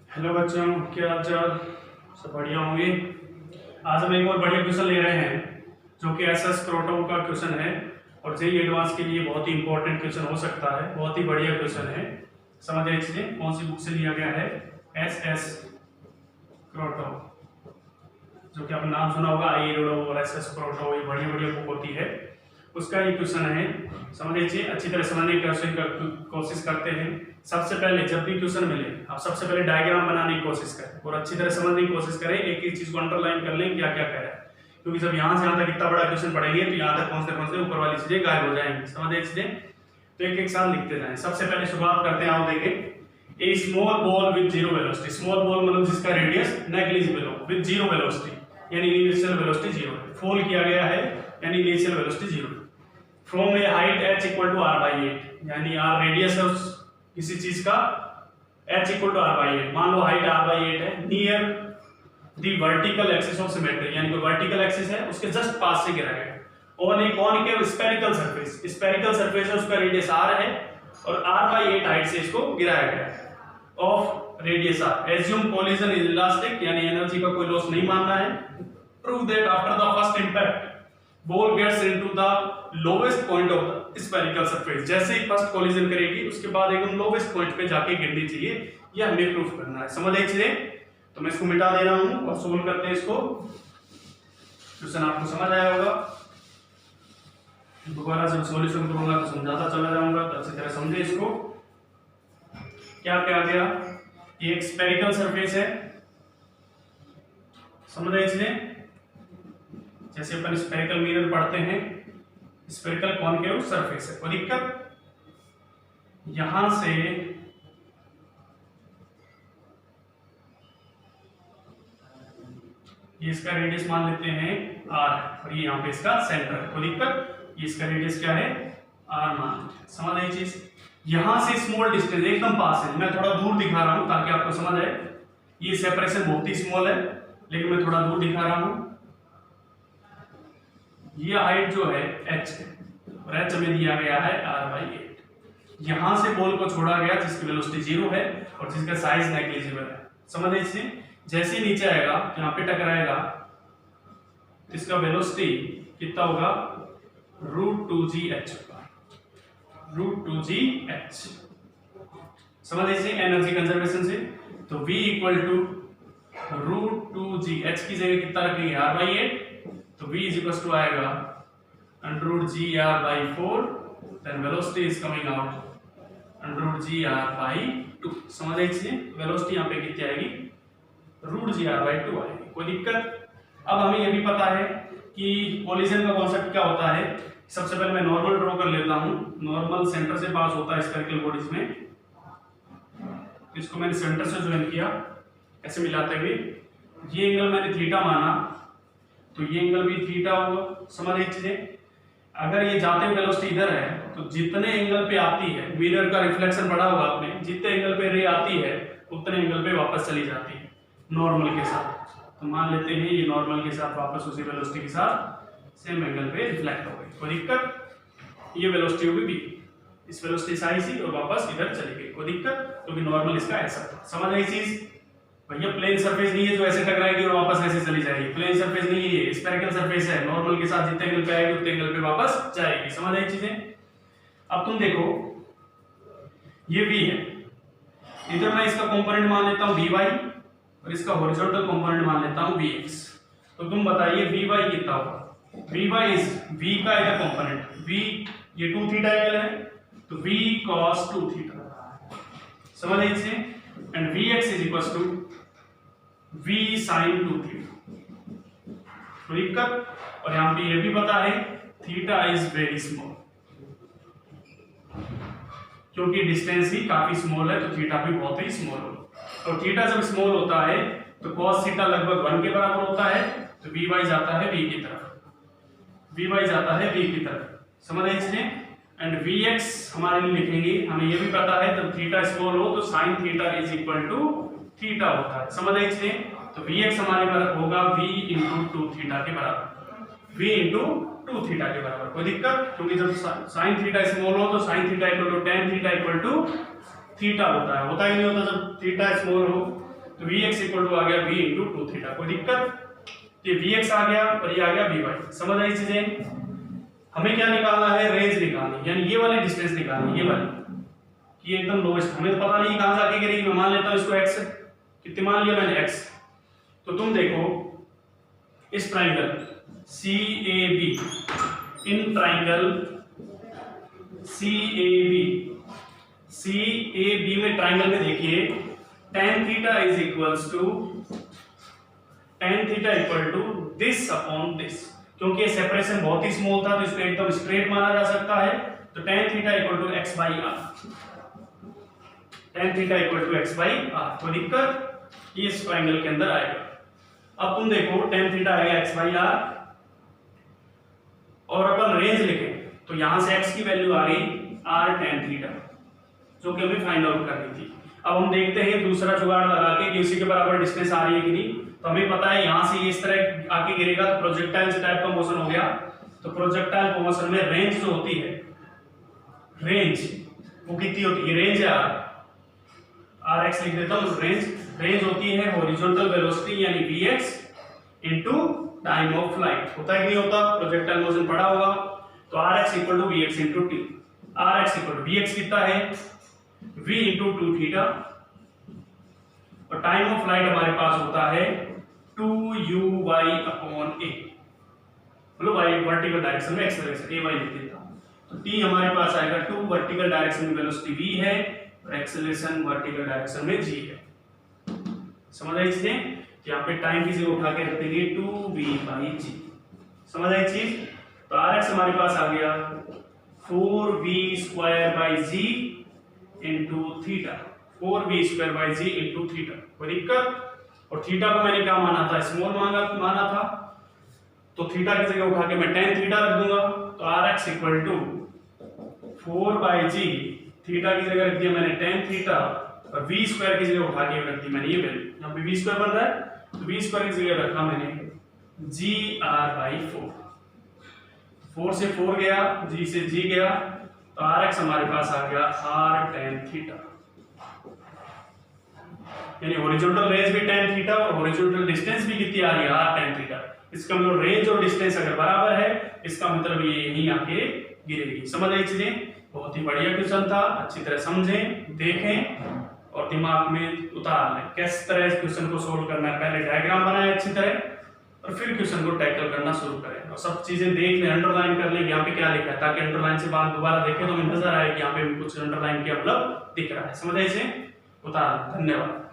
Hello बच्चों, क्या हाल चाल। सब बढ़िया होंगे। आज हम एक और बढ़िया क्वेश्चन ले रहे हैं जो कि एसएस क्रोटो का क्वेश्चन है और जेईई एडवांस के लिए बहुत ही इंपॉर्टेंट क्वेश्चन हो सकता है। बहुत ही बढ़िया क्वेश्चन है। समझ आए चीजें कौन सी बुक से लिया गया है? एसएस क्रोटो, जो कि आपने नाम सुना होगा, आई रोडो और एसएस क्रोटो, ये बढ़िया बढ़िया बुक होती है। उसका ये क्वेश्चन है, समझ लीजिए, अच्छी तरह समझने की कोशिश करते हैं। सबसे पहले जब भी क्वेश्चन मिले आप सबसे पहले डायग्राम बनाने की कोशिश करें और अच्छी तरह समझने की कोशिश करें। एक एक चीज को अंडरलाइन कर लें, क्या क्या कह रहा है, क्योंकि जब यहाँ से यहाँ तक इतना बड़ा क्वेश्चन पढ़ेंगे तो यहाँ तक पहुंचते ऊपर वाली चीजें गायब हो जाएंगी। समझ रहे चीजें, तो एक एक साथ लिखते जाएं। सबसे पहले शुरुआत करते हैं, आओ देखें। A small ball with zero velocity, small ball मतलब जिसका रेडियस नेग्लिजिबल हो, विद जीरो वेलोसिटी यानी इनिशियल वेलोसिटी जीरो है, फॉल किया गया है यानी initial velocity zero. From a height h equal to r by 8, यानी r रेडियस है उस किसी चीज का, h equal to r by 8, मान लो हाइट r बाई 8 है। Near the vertical axis of symmetry, यानी कोई वर्टिकल एक्सिस है उसके जस्ट पास से गिरा गया। On a concave spherical surface, spherical surface है उसका रेडियस r है और r बाई 8 हाइट से इसको गिराया गया है। Of radius r, assume collision is elastic, यानी एनर्जी का कोई लॉस नहीं मानना है। Prove that after the first impact ball gets into the lowest point of the spherical surface, जैसे ही फर्स्ट कोलिजन करेगी उसके बाद एकदम लोवेस्ट पॉइंट पे जाके गिरनी चाहिए, यह हमें प्रूफ करना है। समझ आई चीजें? तो मैं इसको मिटा दे रहा हूं और सोल्व करते हैं इसको। क्वेश्चन आपको समझ आया होगा। दोबारा जब सॉल्यूशन करूंगा तो समझाता चला जाऊंगा, तो अच्छी तरह समझे इसको। क्या क्या गया, ये एक स्फेरिकल सरफेस है। समझ आई चीजें? जैसे अपन स्फेरिकल मिरर पढ़ते हैं, स्फेरिकल कॉनकेव सरफेस है। कोई दिक्कत? यहां से ये इसका रेडियस मान लेते हैं r और ये यहां पे इसका सेंटर है। कोई दिक्कत? ये इसका रेडियस क्या है? r मान लेते हैं। समझ आई चीज? यहां से स्मॉल डिस्टेंस एकदम पास है, मैं थोड़ा दूर दिखा रहा हूं ताकि आपको समझ आए। ये सेपरेशन बहुत ही स्मॉल है लेकिन मैं थोड़ा दूर दिखा रहा हूं। ये हाइट जो है h है और h हमें दिया गया है r बाई 8। यहां से बॉल को छोड़ा गया जिसकी वेलोसिटी जीरो है और जिसका साइज नेग्लिजिबल है। समझ रहे इससे? जैसे ही नीचे आएगा यहां पे टकराएगा इसका वेलोसिटी कितना होगा? √2gh होगा, √2gh। समझ लीजिए एनर्जी कंजर्वेशन से, तो v इक्वल टू √2gh की जगह कितना रखेंगे? r बाई 8, तो v इज इक्वल टू आएगा √gr by 4, then velocity is coming out √gr by 2। समझ आई चीजें? वेलोसिटी यहाँ पे कितनी आएगी? √gr बाई 2 आएगी। कोई दिक्कत? अब हमें ये भी पता है कि कोलिजन का कॉन्सेप्ट क्या होता है। सबसे पहले मैं नॉर्मल ड्रॉ कर लेता हूँ। नॉर्मल सेंटर से पास होता है स्फेरिकल बॉडीज में, इसको मैंने सेंटर से ज्वाइन किया ऐसे मिलाते हुए। ये एंगल मैंने थीटा माना तो ये एंगल भी थीटा होगा। समझ एक चीजें, अगर ये जाते हुए वेलोसिटी इधर है तो जितने एंगल पे आती है, मिरर का रिफ्लेक्शन पड़ा होगा आपने, जितने एंगल पे रे आती है उतने एंगल पे वापस चली जाती है नॉर्मल के साथ। तो मान लेते हैं ये नॉर्मल के साथ वापस उसी वेलोसिटी के साथ सेम एंगल पे रिफ्लेक्ट हो गई। कोई दिक्कत? ये वेलोसिटी होगी बी, इस वेलोसिटी से आई सी और वापस इधर चली गई। कोई दिक्कत? क्योंकि नॉर्मल इसका ऐसा था। समझ आई चीज? भैया प्लेन सरफेस नहीं है जो ऐसे टकराएगी और वापस ऐसे चली जाएगी। प्लेन सरफेस नहीं है, ये स्फेरिकल सरफेस है। नॉर्मल के साथ जितने एंगल पे आएगी उतने एंगल पे वापस जाएगी। समझ आई चीजें? अब तुम देखो ये v है, इधर मैं इसका कंपोनेंट मान लेता हूं vy और इसका हॉरिजॉन्टल कंपोनेंट मान लेता हूं vx। तो तुम बताइए vy कितना होगा? vy इज v का इधर कंपोनेंट, v ये 2 थीटा एंगल है तो v cos 2 थीटा। समझ आई इसे? And vx is equal to v sin 2 theta. तो दिक्कत? और यहां पे ये भी पता है थीटा इज वेरी स्मॉल, क्योंकि डिस्टेंस ही काफी स्मॉल है तो थीटा भी बहुत ही स्मॉल होगा। और थीटा जब स्मॉल होता है तो cos थीटा लगभग 1 के बराबर होता है, तो vy जाता है v की तरफ, vy जाता है v की तरफ। समझ आई इसमें? एंड vx हमारे लिए लिखेंगे, हमें ये भी पता है जब थीटा स्मॉल हो तो sin theta is equal to theta होता है। समझ आई इसमें? तो vx हमारे बराबर होगा v इंटू 2 थीटा के बराबर, v इंटू 2 थीटा के बराबर। कोई दिक्कत? क्योंकि जब sin थीटा स्मॉल हो तो sin theta equal to tan theta equal to theta होता है ही नहीं होता जब थीटा स्मॉल हो। तो Vx इक्वल टू आ गया V इंटू 2 थीटा। कोई दिक्कत? ये Vx आ गया और ये आ गया Vy। समझ आई चीजें? हमें क्या निकालना है? रेंज निकालनी, यानी ये वाली डिस्टेंस निकालनी, ये वाली, ये एकदम लोएस्ट। हमें तो पता नहीं कहां जाके गिरेगी। मैं मान लेता हूं इसको x, कितने मान लिया मैंने? x। तो तुम देखो इस triangle CAB, in triangle CAB में ट्राइंगल में देखिए tan theta is equals to tan theta equal to this upon this. क्योंकि सेपरेशन बहुत ही स्मॉल था तो इसको एकदम स्ट्रेट माना जा सकता है। तो tan theta equal to x by R, tan theta equal to x by R. कोई दिक्कत? ये इस ट्राइंगल के अंदर आएगा। अब तुम देखो tan थीटा आएगा x बाई आर, और अपन रेंज लिखें तो यहां से x की वैल्यू आ गई r tan थीटा, जो कि हमें फाइंड आउट करनी थी। अब हम देखते हैं दूसरा जुगाड़ लगा के कि उसी के बराबर डिस्टेंस आ रही है कि नहीं। तो हमें पता है यहां से ये इस तरह आके गिरेगा तो प्रोजेक्टाइल टाइप का मोशन हो गया। तो प्रोजेक्टाइल मोशन में रेंज जो होती है, रेंज वो कितनी होती है? रेंज है आर एक्स लिख देता हूं। रेंज होती है हॉरिजॉन्टल वेलोसिटी यानी vx into time of flight. होता है कि नहीं होता? प्रोजेक्टाइल मोशन पढ़ा होगा। तो rx equal to vx into t। rx equal to vx कितना है? v इनटू 2 थीटा, और टाइम ऑफ फ्लाइट हमारे पास होता है 2uy अपॉन a, मतलब y वर्टिकल डायरेक्शन में एक्सेलरेशन ay लिख देता हूं। तो t हमारे पास आएगा 2, वर्टिकल डायरेक्शन में वेलोसिटी v है और एक्सेलरेशन वर्टिकल डायरेक्शन में g है। समझ आई चीजें? यहाँ पे टाइम की जगह उठा के रख देंगे 2v/g। समझ आई चीज? तो rx हमारे पास आ गया 4v²/g into theta, 4v²/g into theta. कोई दिक्कत? और थीटा को मैंने क्या माना था? स्मॉल माना था। तो थीटा की जगह उठा के मैं tan थीटा रख दूंगा। तो rx equal to 4/g, theta की जगह रख दिया मैंने tan थीटा, और v² की जगह उठा के रख दी मैंने ये वैल्यू। यहाँ पे v² बन रहा है तो v² की जगह रखा मैंने gr/4। 4 से 4 गया, g से g गया, तो rx हमारे पास आ गया r tan थीटा। यानी हॉरिजॉन्टल रेंज भी tan थीटा और हॉरिजॉन्टल डिस्टेंस भी कितनी आ रही है? r tan theta. इसका मतलब रेंज और डिस्टेंस अगर बराबर है, इसका मतलब ये यहीं आके गिरेगी। समझ आई चीजें? बहुत ही बढ़िया क्वेश्चन था। अच्छी तरह समझें, देखें और दिमाग में उतार लें किस तरह इस क्वेश्चन को सोल्व करना है। पहले डायग्राम बनाएं अच्छी तरह और फिर क्वेश्चन को टैकल करना शुरू करें, और सब चीजें देख लें, अंडरलाइन कर लें यहाँ पे क्या लिखा है, ताकि अंडरलाइन से बाद दोबारा देखें तो हमें नजर आए कि यहाँ पे कुछ अंडरलाइन किया मतलब दिख रहा है। समझ आई चीजें? उतार। धन्यवाद।